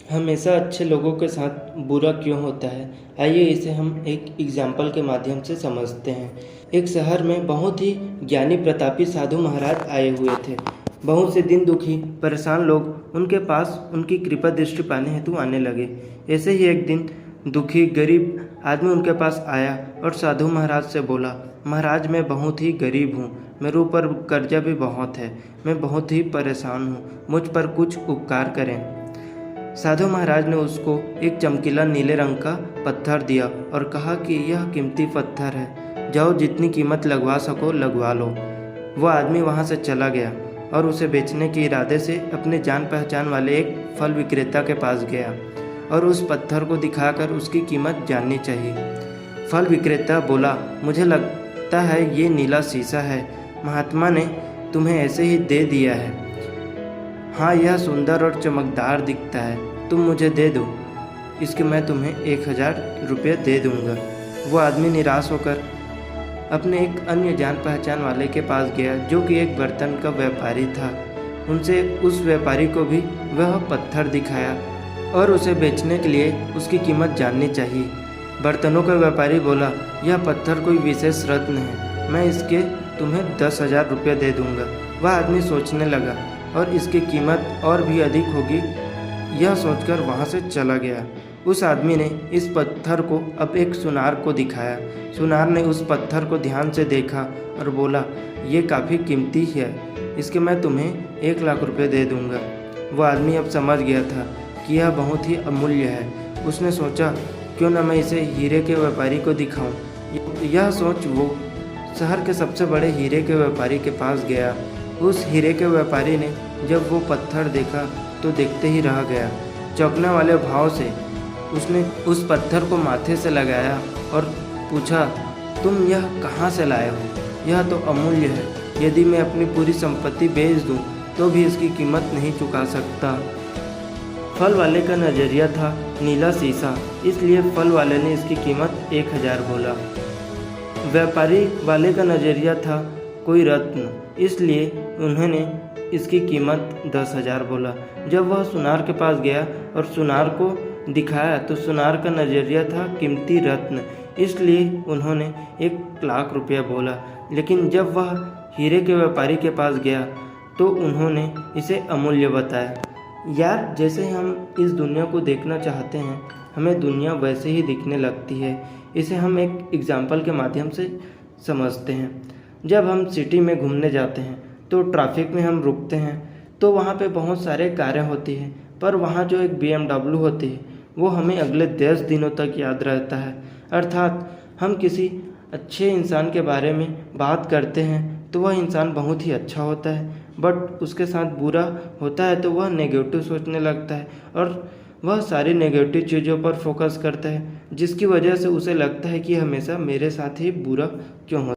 हमेशा अच्छे लोगों के साथ बुरा क्यों होता है? आइए इसे हम एक एग्जाम्पल के माध्यम से समझते हैं। एक शहर में बहुत ही ज्ञानी प्रतापी साधु महाराज आए हुए थे। बहुत से दिन दुखी परेशान लोग उनके पास उनकी कृपा दृष्टि पाने हेतु आने लगे। ऐसे ही एक दिन दुखी गरीब आदमी उनके पास आया और साधु महाराज से बोला, महाराज मैं बहुत ही गरीब हूँ, मेरे ऊपर कर्जा भी बहुत है, मैं बहुत ही परेशान हूँ, मुझ पर कुछ उपकार करें। साधु महाराज ने उसको एक चमकीला नीले रंग का पत्थर दिया और कहा कि यह कीमती पत्थर है, जाओ जितनी कीमत लगवा सको लगवा लो। वह आदमी वहाँ से चला गया और उसे बेचने के इरादे से अपने जान पहचान वाले एक फल विक्रेता के पास गया और उस पत्थर को दिखाकर उसकी कीमत जाननी चाहिए। फल विक्रेता बोला, मुझे लगता है ये नीला शीशा है, महात्मा ने तुम्हें ऐसे ही दे दिया है। हाँ, यह सुंदर और चमकदार दिखता है, तुम मुझे दे दो, इसके मैं तुम्हें 1000 रुपये दे दूंगा। वो आदमी निराश होकर अपने एक अन्य जान पहचान वाले के पास गया जो कि एक बर्तन का व्यापारी था। उनसे उस व्यापारी को भी वह पत्थर दिखाया और उसे बेचने के लिए उसकी कीमत जाननी चाहिए। बर्तनों का व्यापारी बोला, यह पत्थर कोई विशेष रत्न है, मैं इसके तुम्हें 10,000 रुपये दे दूंगा। वह आदमी सोचने लगा और इसकी कीमत और भी अधिक होगी, यह सोचकर वहाँ से चला गया। उस आदमी ने इस पत्थर को अब एक सुनार को दिखाया। सुनार ने उस पत्थर को ध्यान से देखा और बोला, ये काफ़ी कीमती है, इसके मैं तुम्हें 1,00,000 रुपये दे दूंगा। वो आदमी अब समझ गया था कि यह बहुत ही अमूल्य है। उसने सोचा, क्यों न मैं इसे हीरे के व्यापारी को दिखाऊं। यह सोच वो शहर के सबसे बड़े हीरे के व्यापारी के पास गया। उस हीरे के व्यापारी ने जब वो पत्थर देखा तो देखते ही रह गया। चौंकने वाले भाव से उसने उस पत्थर को माथे से लगाया और पूछा, तुम यह कहाँ से लाए हो? यह तो अमूल्य है, यदि मैं अपनी पूरी संपत्ति बेच दूं तो भी इसकी कीमत नहीं चुका सकता। फल वाले का नज़रिया था नीला शीशा, इसलिए फल वाले ने इसकी कीमत 1000 बोला। व्यापारी वाले का नज़रिया था कोई रत्न, इसलिए उन्होंने इसकी कीमत 10,000 बोला। जब वह सुनार के पास गया और सुनार को दिखाया तो सुनार का नज़रिया था कीमती रत्न, इसलिए उन्होंने 1,00,000 रुपया बोला। लेकिन जब वह हीरे के व्यापारी के पास गया तो उन्होंने इसे अमूल्य बताया। यार, जैसे हम इस दुनिया को देखना चाहते हैं, हमें दुनिया वैसे ही दिखने लगती है। इसे हम एक एग्जाम्पल के माध्यम से समझते हैं। जब हम सिटी में घूमने जाते हैं तो ट्रैफिक में हम रुकते हैं तो वहाँ पे बहुत सारे कारें होती हैं, पर वहाँ जो एक BMW होती है वो हमें अगले 10 दिनों तक याद रहता है। अर्थात हम किसी अच्छे इंसान के बारे में बात करते हैं तो वह इंसान बहुत ही अच्छा होता है, बट उसके साथ बुरा होता है तो वह नेगेटिव सोचने लगता है और वह सारी नेगेटिव चीज़ों पर फोकस करता है, जिसकी वजह से उसे लगता है कि हमेशा मेरे साथ ही बुरा क्यों हो।